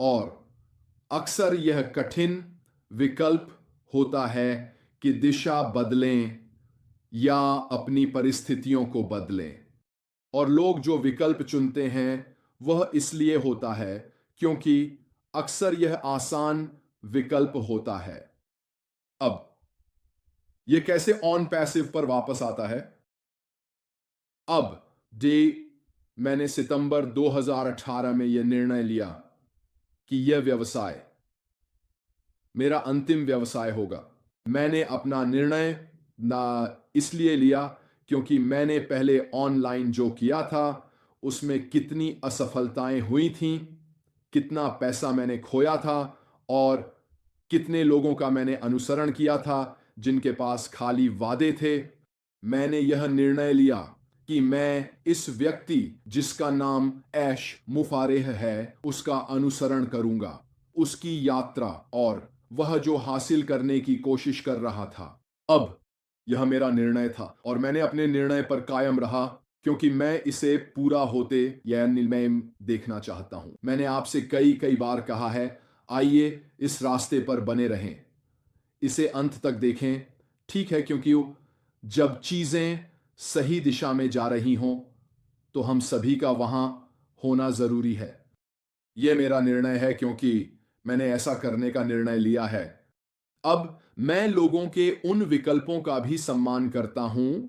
और अक्सर यह कठिन विकल्प होता है कि दिशा बदलें या अपनी परिस्थितियों को बदलें। और लोग जो विकल्प चुनते हैं वह इसलिए होता है क्योंकि अक्सर यह आसान विकल्प होता है। अब यह कैसे ऑन पैसिव पर वापस आता है? अब डे मैंने सितंबर 2018 में यह निर्णय लिया कि यह व्यवसाय मेरा अंतिम व्यवसाय होगा। मैंने अपना निर्णय ना इसलिए लिया क्योंकि मैंने पहले ऑनलाइन जो किया था उसमें कितनी असफलताएं हुई थीं, कितना पैसा मैंने खोया था और कितने लोगों का मैंने अनुसरण किया था जिनके पास खाली वादे थे। मैंने यह निर्णय लिया कि मैं इस व्यक्ति जिसका नाम ऐश मुफारेह है उसका अनुसरण करूंगा, उसकी यात्रा और वह जो हासिल करने की कोशिश कर रहा था। अब यह मेरा निर्णय था और मैंने अपने निर्णय पर कायम रहा क्योंकि मैं इसे पूरा होते यह निर्णय देखना चाहता हूं। मैंने आपसे कई कई बार कहा है, आइए इस रास्ते पर बने रहें, इसे अंत तक देखें। ठीक है, क्योंकि जब चीजें सही दिशा में जा रही हों तो हम सभी का वहां होना जरूरी है। यह मेरा निर्णय है क्योंकि मैंने ऐसा करने का निर्णय लिया है। अब मैं लोगों के उन विकल्पों का भी सम्मान करता हूं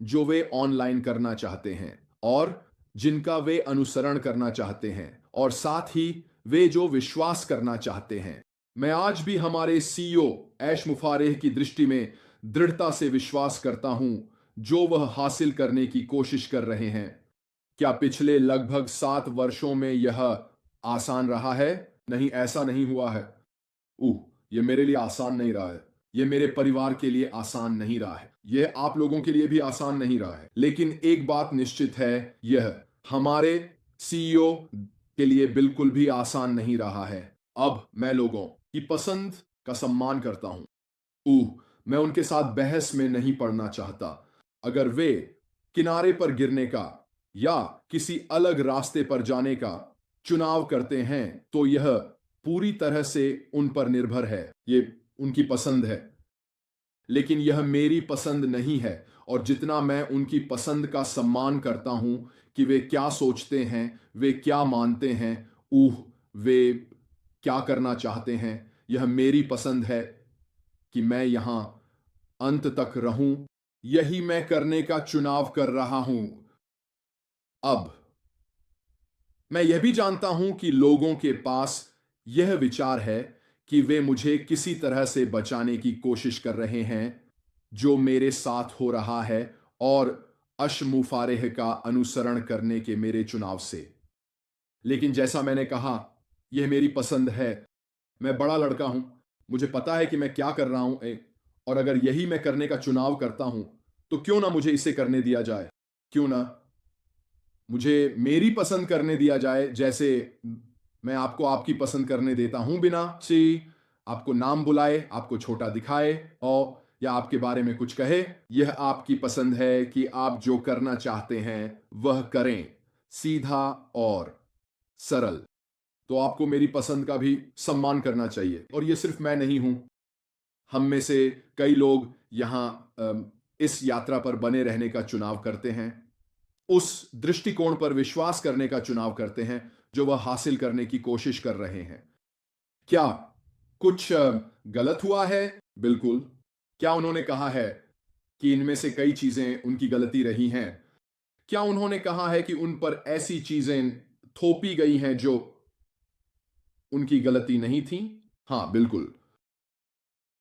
जो वे ऑनलाइन करना चाहते हैं और जिनका वे अनुसरण करना चाहते हैं, और साथ ही वे जो विश्वास करना चाहते हैं। मैं आज भी हमारे सीईओ ऐश मुफारेह की दृष्टि में दृढ़ता से विश्वास करता हूं जो वह हासिल करने की कोशिश कर रहे हैं। क्या पिछले लगभग 7 वर्षों में यह आसान रहा है? नहीं, ऐसा नहीं हुआ है। यह मेरे लिए आसान नहीं रहा है। यह मेरे परिवार के लिए आसान नहीं रहा है। यह आप लोगों के लिए भी आसान नहीं रहा है। लेकिन एक बात निश्चित है, यह हमारे सीईओ के लिए बिल्कुल भी आसान नहीं रहा है। अब मैं लोगों की पसंद का सम्मान करता हूं। मैं उनके साथ बहस में नहीं पड़ना चाहता। अगर वे किनारे पर गिरने का या किसी अलग रास्ते पर जाने का चुनाव करते हैं तो यह पूरी तरह से उन पर निर्भर है। ये उनकी पसंद है, लेकिन यह मेरी पसंद नहीं है। और जितना मैं उनकी पसंद का सम्मान करता हूं कि वे क्या सोचते हैं, वे क्या मानते हैं, वे क्या करना चाहते हैं, यह मेरी पसंद है कि मैं यहां अंत तक रहूं। यही मैं करने का चुनाव कर रहा हूं। अब मैं यह भी जानता हूं कि लोगों के पास यह विचार है कि वे मुझे किसी तरह से बचाने की कोशिश कर रहे हैं जो मेरे साथ हो रहा है और अशमुफारेह का अनुसरण करने के मेरे चुनाव से। लेकिन जैसा मैंने कहा, यह मेरी पसंद है। मैं बड़ा लड़का हूं, मुझे पता है कि मैं क्या कर रहा हूं और अगर यही मैं करने का चुनाव करता हूं तो क्यों ना मुझे इसे करने दिया जाए। क्यों ना मुझे मेरी पसंद करने दिया जाए, जैसे मैं आपको आपकी पसंद करने देता हूं बिना सी आपको नाम बुलाए, आपको छोटा दिखाए और या आपके बारे में कुछ कहे। यह आपकी पसंद है कि आप जो करना चाहते हैं वह करें, सीधा और सरल। तो आपको मेरी पसंद का भी सम्मान करना चाहिए। और यह सिर्फ मैं नहीं हूं, हम में से कई लोग यहां इस यात्रा पर बने रहने का चुनाव करते हैं, उस दृष्टिकोण पर विश्वास करने का चुनाव करते हैं जो वह हासिल करने की कोशिश कर रहे हैं। क्या कुछ गलत हुआ है? बिल्कुल। क्या उन्होंने कहा है कि इनमें से कई चीजें उनकी गलती रही हैं? क्या उन्होंने कहा है कि उन पर ऐसी चीजें थोपी गई हैं जो उनकी गलती नहीं थी? हां, बिल्कुल।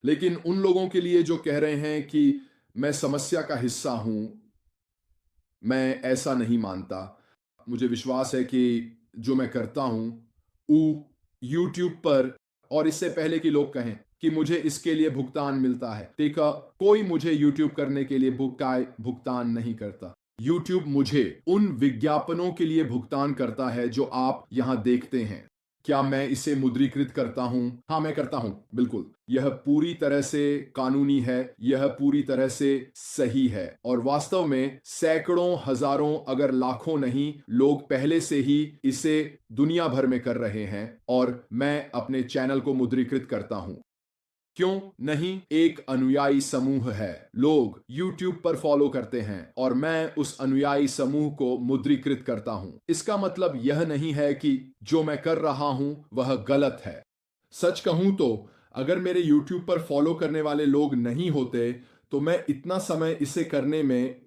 लेकिन उन लोगों के लिए जो कह रहे हैं कि मैं समस्या का हिस्सा हूं, मैं ऐसा नहीं मानता। मुझे विश्वास है कि जो मैं करता हूं वो यूट्यूब पर, और इससे पहले कि लोग कहें कि मुझे इसके लिए भुगतान मिलता है, देखा, कोई मुझे यूट्यूब करने के लिए भुगतान नहीं करता। यूट्यूब मुझे उन विज्ञापनों के लिए भुगतान करता है जो आप यहां देखते हैं। क्या मैं इसे मुद्रीकृत करता हूं? हाँ, मैं करता हूं, बिल्कुल। यह पूरी तरह से कानूनी है, यह पूरी तरह से सही है और वास्तव में सैकड़ों, हजारों, अगर लाखों नहीं, लोग पहले से ही इसे दुनिया भर में कर रहे हैं और मैं अपने चैनल को मुद्रीकृत करता हूं। क्यों नहीं? एक अनुयायी समूह है, लोग YouTube पर फॉलो करते हैं और मैं उस अनुयायी समूह को मुद्रीकृत करता हूं। इसका मतलब यह नहीं है कि जो मैं कर रहा हूं वह गलत है। सच कहूं तो अगर मेरे YouTube पर फॉलो करने वाले लोग नहीं होते तो मैं इतना समय इसे करने में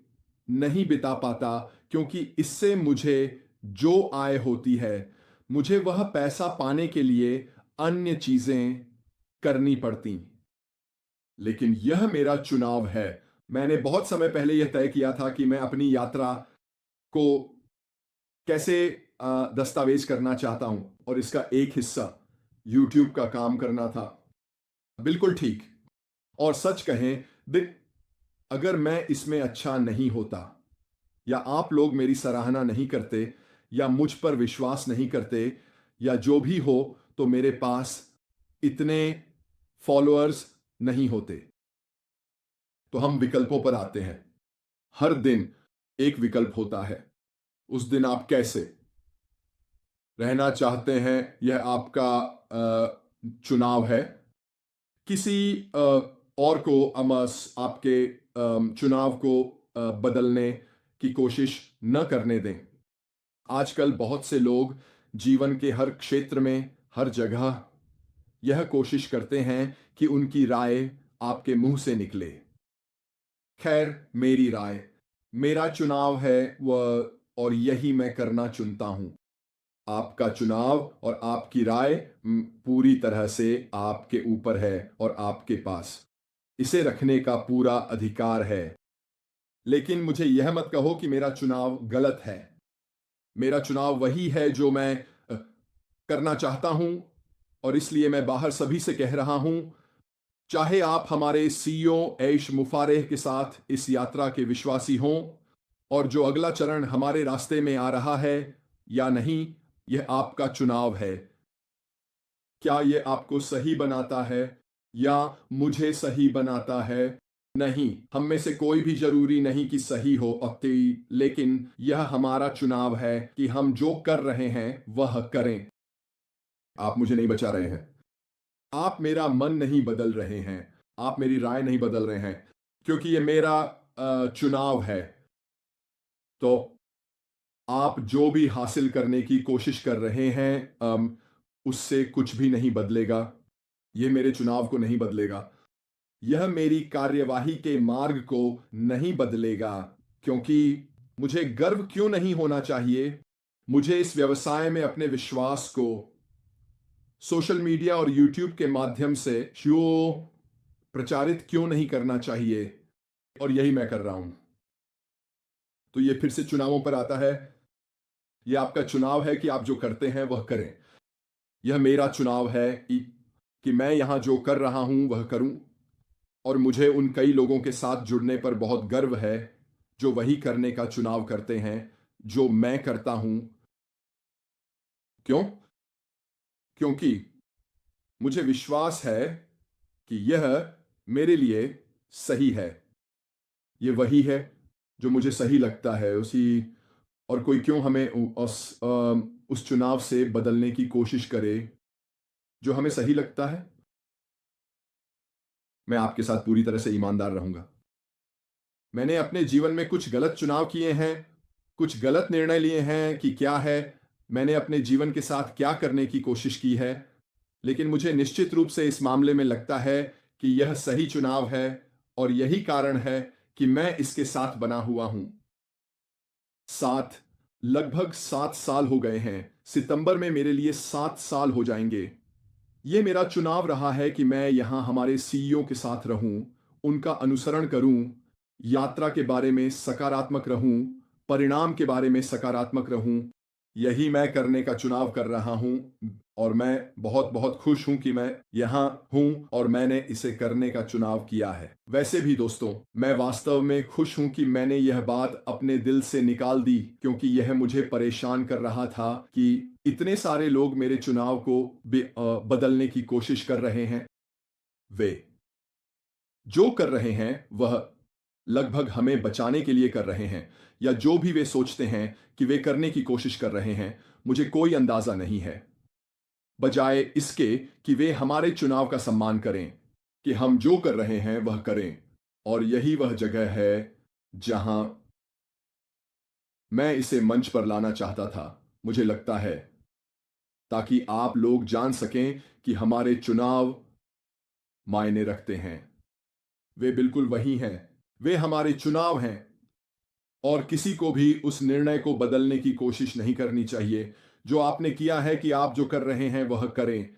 नहीं बिता पाता, क्योंकि इससे मुझे जो आय होती है, मुझे वह पैसा पाने के लिए अन्य चीजें करनी पड़ती। लेकिन यह मेरा चुनाव है। मैंने बहुत समय पहले यह तय किया था कि मैं अपनी यात्रा को कैसे दस्तावेज करना चाहता हूं और इसका एक हिस्सा YouTube का काम करना था। बिल्कुल ठीक। और सच कहें, अगर मैं इसमें अच्छा नहीं होता या आप लोग मेरी सराहना नहीं करते या मुझ पर विश्वास नहीं करते या जो भी हो, तो मेरे पास इतने फॉलोअर्स नहीं होते। तो हम विकल्पों पर आते हैं। हर दिन एक विकल्प होता है। उस दिन आप कैसे रहना चाहते हैं, यह आपका चुनाव है। किसी और को अमस आपके चुनाव को बदलने की कोशिश न करने दें। आजकल बहुत से लोग जीवन के हर क्षेत्र में, हर जगह यह कोशिश करते हैं कि उनकी राय आपके मुंह से निकले। खैर, मेरी राय, मेरा चुनाव है वह, और यही मैं करना चुनता हूं। आपका चुनाव और आपकी राय पूरी तरह से आपके ऊपर है और आपके पास इसे रखने का पूरा अधिकार है। लेकिन मुझे यह मत कहो कि मेरा चुनाव गलत है। मेरा चुनाव वही है जो मैं करना चाहता हूं और इसलिए मैं बाहर सभी से कह रहा हूं, चाहे आप हमारे सीईओ ऐश मुफारेह के साथ इस यात्रा के विश्वासी हों और जो अगला चरण हमारे रास्ते में आ रहा है या नहीं, यह आपका चुनाव है। क्या यह आपको सही बनाता है या मुझे सही बनाता है? नहीं, हम में से कोई भी जरूरी नहीं कि सही हो अति, लेकिन यह हमारा चुनाव है कि हम जो कर रहे हैं वह करें। आप मुझे नहीं बचा रहे हैं, आप मेरा मन नहीं बदल रहे हैं, आप मेरी राय नहीं बदल रहे हैं, क्योंकि यह मेरा चुनाव है। तो आप जो भी हासिल करने की कोशिश कर रहे हैं, उससे कुछ भी नहीं बदलेगा। यह मेरे चुनाव को नहीं बदलेगा, यह मेरी कार्यवाही के मार्ग को नहीं बदलेगा। क्योंकि मुझे गर्व क्यों नहीं होना चाहिए? मुझे इस व्यवसाय में अपने विश्वास को सोशल मीडिया और YouTube के माध्यम से क्यों प्रचारित क्यों नहीं करना चाहिए? और यही मैं कर रहा हूं। तो ये फिर से चुनावों पर आता है। यह आपका चुनाव है कि आप जो करते हैं वह करें। यह मेरा चुनाव है कि मैं यहां जो कर रहा हूं वह करूं, और मुझे उन कई लोगों के साथ जुड़ने पर बहुत गर्व है जो वही करने का चुनाव करते हैं जो मैं करता हूं। क्यों? क्योंकि मुझे विश्वास है कि यह मेरे लिए सही है। यह वही है जो मुझे सही लगता है, उसी, और कोई क्यों हमें उस चुनाव से बदलने की कोशिश करे जो हमें सही लगता है। मैं आपके साथ पूरी तरह से ईमानदार रहूंगा। मैंने अपने जीवन में कुछ गलत चुनाव किए हैं, कुछ गलत निर्णय लिए हैं कि क्या है, मैंने अपने जीवन के साथ क्या करने की कोशिश की है, लेकिन मुझे निश्चित रूप से इस मामले में लगता है कि यह सही चुनाव है और यही कारण है कि मैं इसके साथ बना हुआ हूं। लगभग 7 साल हो गए हैं। सितंबर में मेरे लिए 7 साल हो जाएंगे। यह मेरा चुनाव रहा है कि मैं यहां हमारे सीईओ के साथ रहूं, उनका अनुसरण करूं, यात्रा के बारे में सकारात्मक रहूं, परिणाम के बारे में सकारात्मक रहूं। यही मैं करने का चुनाव कर रहा हूं। और मैं बहुत बहुत खुश हूं कि मैं यहाँ हूं और मैंने इसे करने का चुनाव किया है। वैसे भी दोस्तों, मैं वास्तव में खुश हूं कि मैंने यह बात अपने दिल से निकाल दी, क्योंकि यह मुझे परेशान कर रहा था कि इतने सारे लोग मेरे चुनाव को बदलने की कोशिश कर रहे हैं। वे जो कर रहे हैं वह लगभग हमें बचाने के लिए कर रहे हैं, या जो भी वे सोचते हैं कि वे करने की कोशिश कर रहे हैं, मुझे कोई अंदाजा नहीं है। बजाय इसके कि वे हमारे चुनाव का सम्मान करें, कि हम जो कर रहे हैं वह करें। और यही वह जगह है जहां मैं इसे मंच पर लाना चाहता था, मुझे लगता है, ताकि आप लोग जान सकें कि हमारे चुनाव मायने रखते हैं। वे बिल्कुल वही हैं, वे हमारे चुनाव हैं। और किसी को भी उस निर्णय को बदलने की कोशिश नहीं करनी चाहिए जो आपने किया है कि आप जो कर रहे हैं वह करें।